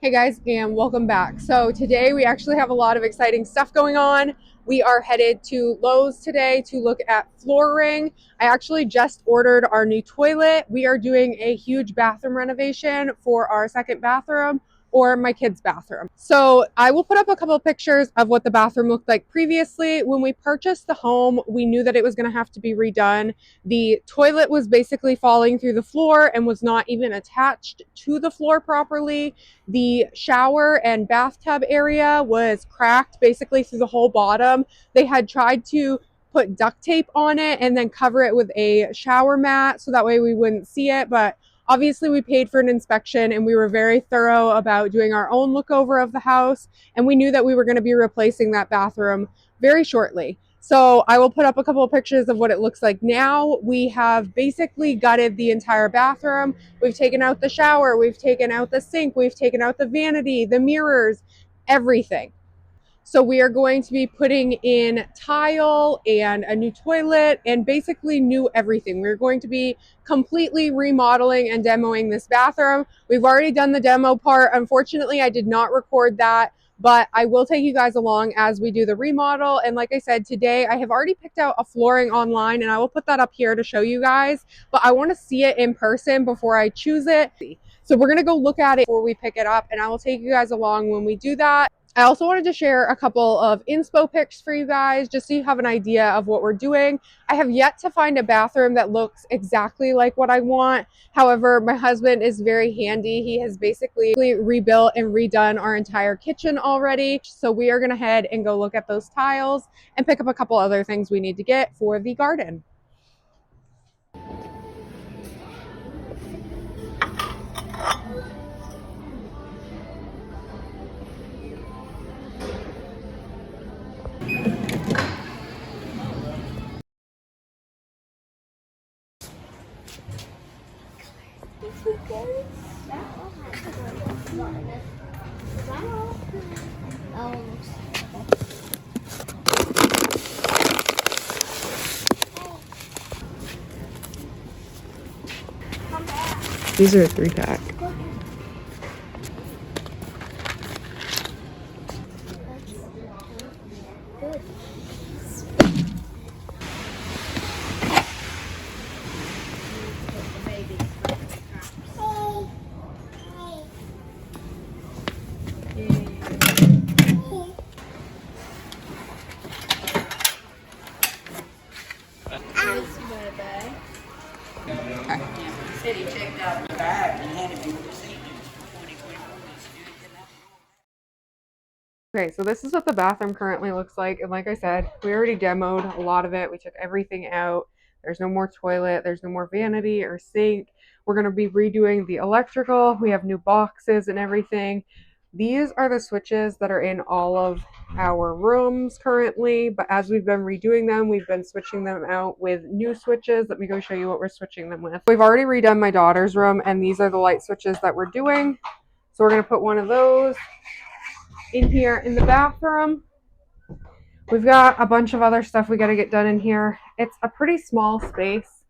Hey guys, and welcome back. So today we actually have a lot of exciting stuff going on. We are headed to Lowe's today to look at flooring. I actually just ordered our new toilet. We are doing a huge bathroom renovation for our second bathroom or my kids' bathroom. So I will put up a couple of pictures of what the bathroom looked like previously. When we purchased the home, we knew that it was going to have to be redone. The toilet was basically falling through the floor and was not even attached to the floor properly. The shower and bathtub area was cracked basically through the whole bottom. They had tried to put duct tape on it and then cover it with a shower mat so that way we wouldn't see it. But obviously, we paid for an inspection and we were very thorough about doing our own look over of the house. And we knew that we were going to be replacing that bathroom very shortly. So I will put up a couple of pictures of what it looks like now. We have basically gutted the entire bathroom. We've taken out the shower, we've taken out the sink, we've taken out the vanity, the mirrors, everything. So we are going to be putting in tile and a new toilet and basically new everything. We're going to be completely remodeling and demoing this bathroom. We've already done the demo part. Unfortunately, I did not record that, but I will take you guys along as we do the remodel. And like I said, today I have already picked out a flooring online and I will put that up here to show you guys, but I want to see it in person before I choose it. So we're going to go look at it before we pick it up and I will take you guys along when we do that. I also wanted to share a couple of inspo pics for you guys just so you have an idea of what we're doing. I have yet to find a bathroom that looks exactly like what I want. However, my husband is very handy. He has basically rebuilt and redone our entire kitchen already. So we are going to head and go look at those tiles and pick up a couple other things we need to get for the garden. These are a 3-pack. Okay, so this is what the bathroom currently looks like. And like I said, we already demoed a lot of it. We took everything out. There's no more toilet. There's no more vanity or sink. We're going to be redoing the electrical. We have new boxes and everything. These are the switches that are in all of our rooms currently. But as we've been redoing them, we've been switching them out with new switches. Let me go show you what we're switching them with. We've already redone my daughter's room, and these are the light switches that we're doing. So we're going to put one of those in here in the bathroom. We've got a bunch of other stuff we got to get done in here. It's a pretty small space,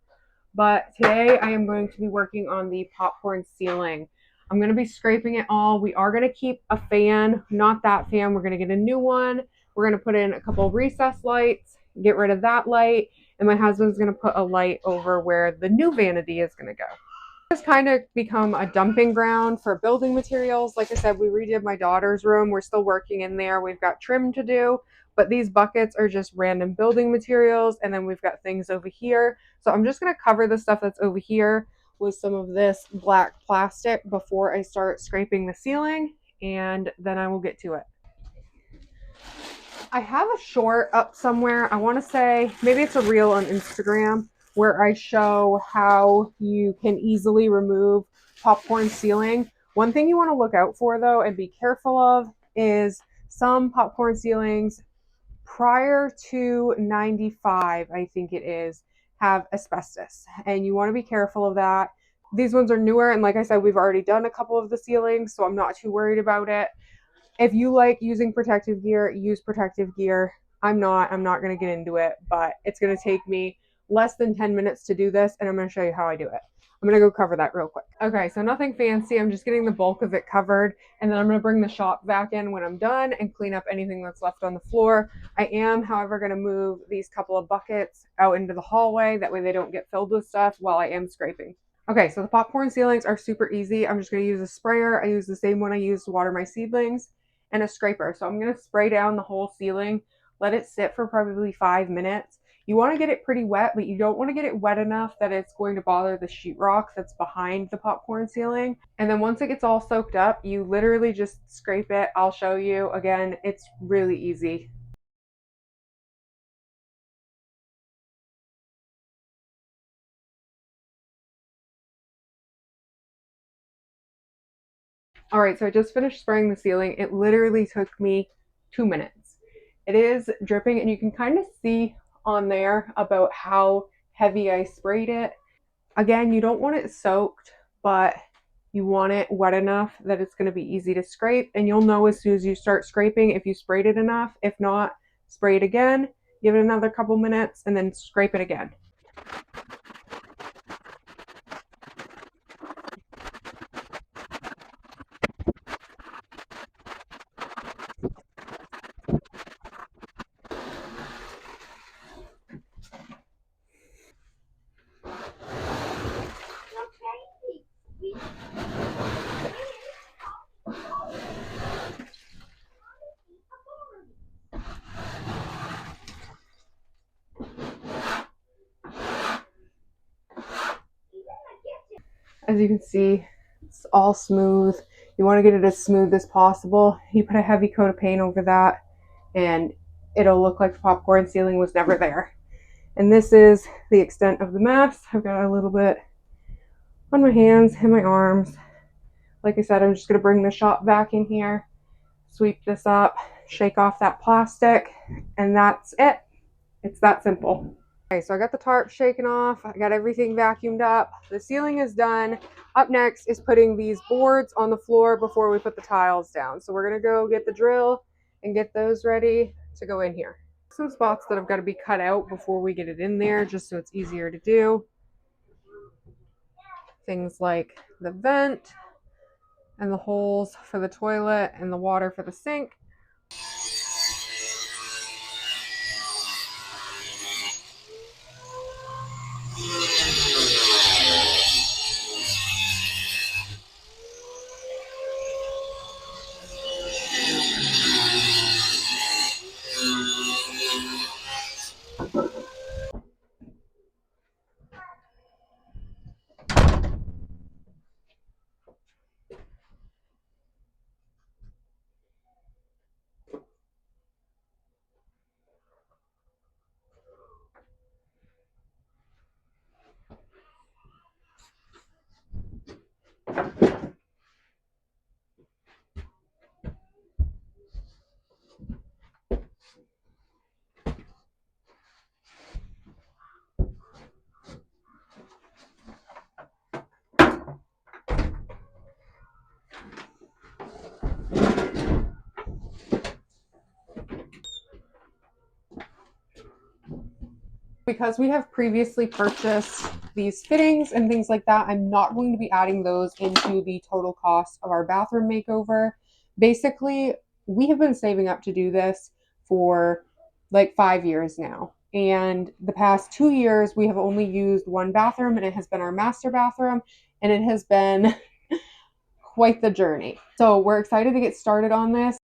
but today I am going to be working on the popcorn ceiling. I'm going to be scraping it all. We are going to keep a fan, not that fan. We're going to get a new one. We're going to put in a couple recessed lights, get rid of that light, and my husband's going to put a light over where the new vanity is going to go. It's kind of become a dumping ground for building materials. Like I said, we redid my daughter's room. We're still working in there. We've got trim to do, but these buckets are just random building materials. And then we've got things over here. So I'm just going to cover the stuff that's over here with some of this black plastic before I start scraping the ceiling, and then I will get to it. I have a short up somewhere. I want to say maybe it's a reel on Instagram where I show how you can easily remove popcorn ceiling. One thing you want to look out for though and be careful of is some popcorn ceilings prior to 95, I think it is, have asbestos, and you want to be careful of that. These ones are newer, and like I said, we've already done a couple of the ceilings, so I'm not too worried about it. If you like using protective gear, use protective gear. I'm not going to get into it, but it's going to take me less than 10 minutes to do this, and I'm going to show you how I do it. I'm gonna go cover that real quick. Okay, so nothing fancy. I'm just getting the bulk of it covered, and then I'm gonna bring the shop vac in when I'm done and clean up anything that's left on the floor. I am, however, gonna move these couple of buckets out into the hallway. That way they don't get filled with stuff while I am scraping. Okay, so the popcorn ceilings are super easy. I'm just gonna use a sprayer. I use the same one I use to water my seedlings, and a scraper. So I'm gonna spray down the whole ceiling, let it sit for probably 5 minutes. You want to get it pretty wet, but you don't want to get it wet enough that it's going to bother the sheetrock that's behind the popcorn ceiling. And then once it gets all soaked up, you literally just scrape it. I'll show you again. It's really easy. All right, so I just finished spraying the ceiling. It literally took me 2 minutes. It is dripping, and you can kind of see on there about how heavy I sprayed it. Again, you don't want it soaked, but you want it wet enough that it's going to be easy to scrape. And you'll know as soon as you start scraping if you sprayed it enough. If not, spray it again, give it another couple minutes, and then scrape it again. As you can see, it's all smooth. You want to get it as smooth as possible. You put a heavy coat of paint over that, and it'll look like the popcorn ceiling was never there. And this is the extent of the mess. I've got a little bit on my hands and my arms. Like I said, I'm just going to bring the shop vac in here, sweep this up, shake off that plastic, and that's it. It's that simple. Okay, so I got the tarp shaken off. I got everything vacuumed up. The ceiling is done. Up next is putting these boards on the floor before we put the tiles down. So we're going to go get the drill and get those ready to go in here. Some spots that have got to be cut out before we get it in there, just so it's easier to do. Things like the vent and the holes for the toilet and the water for the sink. Because we have previously purchased these fittings and things like that, I'm not going to be adding those into the total cost of our bathroom makeover. Basically, we have been saving up to do this for like 5 years now. And the past 2 years, we have only used one bathroom, and it has been our master bathroom, and it has been quite the journey. So we're excited to get started on this.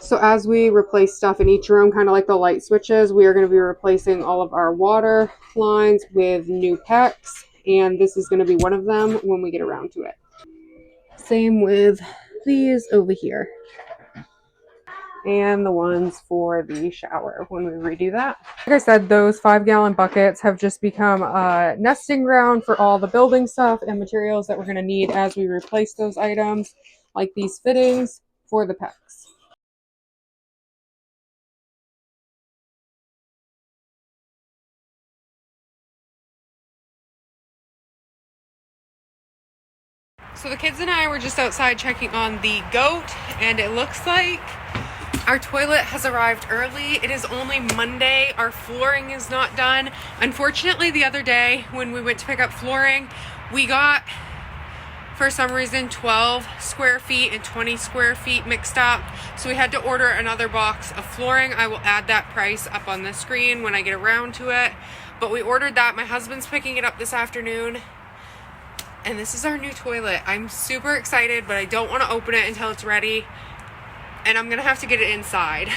So as we replace stuff in each room, kind of like the light switches, we are going to be replacing all of our water lines with new PEX, and this is going to be one of them when we get around to it. Same with these over here. and the ones for the shower when we redo that. Like I said, those 5-gallon buckets have just become a nesting ground for all the building stuff and materials that we're going to need as we replace those items, like these fittings for the pecs. So the kids and I were just outside checking on the goat, and it looks like our toilet has arrived early. It is only Monday. Our flooring is not done. Unfortunately, the other day when we went to pick up flooring, we got, for some reason, 12 square feet and 20 square feet mixed up. So we had to order another box of flooring. I will add that price up on the screen when I get around to it. But we ordered that. My husband's picking it up this afternoon. And this is our new toilet. I'm super excited, but I don't want to open it until it's ready. And I'm gonna have to get it inside.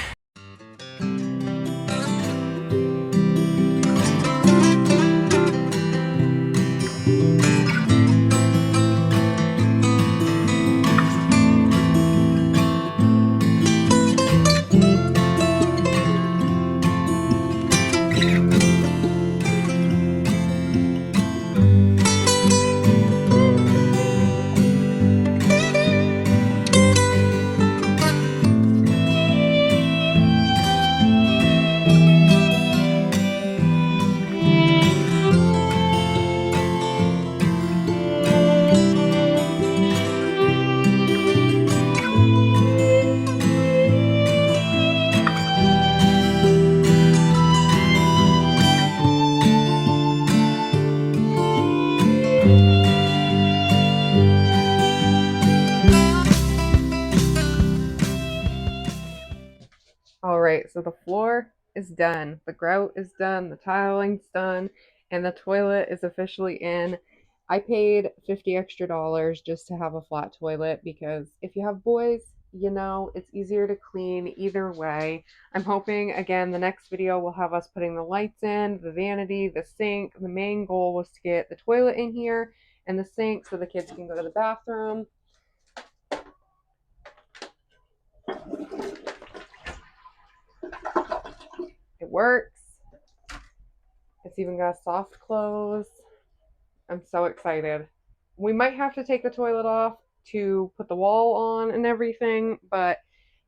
All right, so the floor is done, the grout is done, the tiling's done, and the toilet is officially in. I paid $50 extra just to have a flat toilet because if you have boys, you know, it's easier to clean either way. I'm hoping, again, the next video will have us putting the lights in, the vanity, the sink. The main goal was to get the toilet in here and the sink so the kids can go to the bathroom. It works. It's even got soft close. I'm so excited. We might have to take the toilet off to put the wall on and everything, but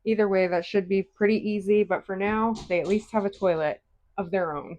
either way, that should be pretty easy. But for now, they at least have a toilet of their own.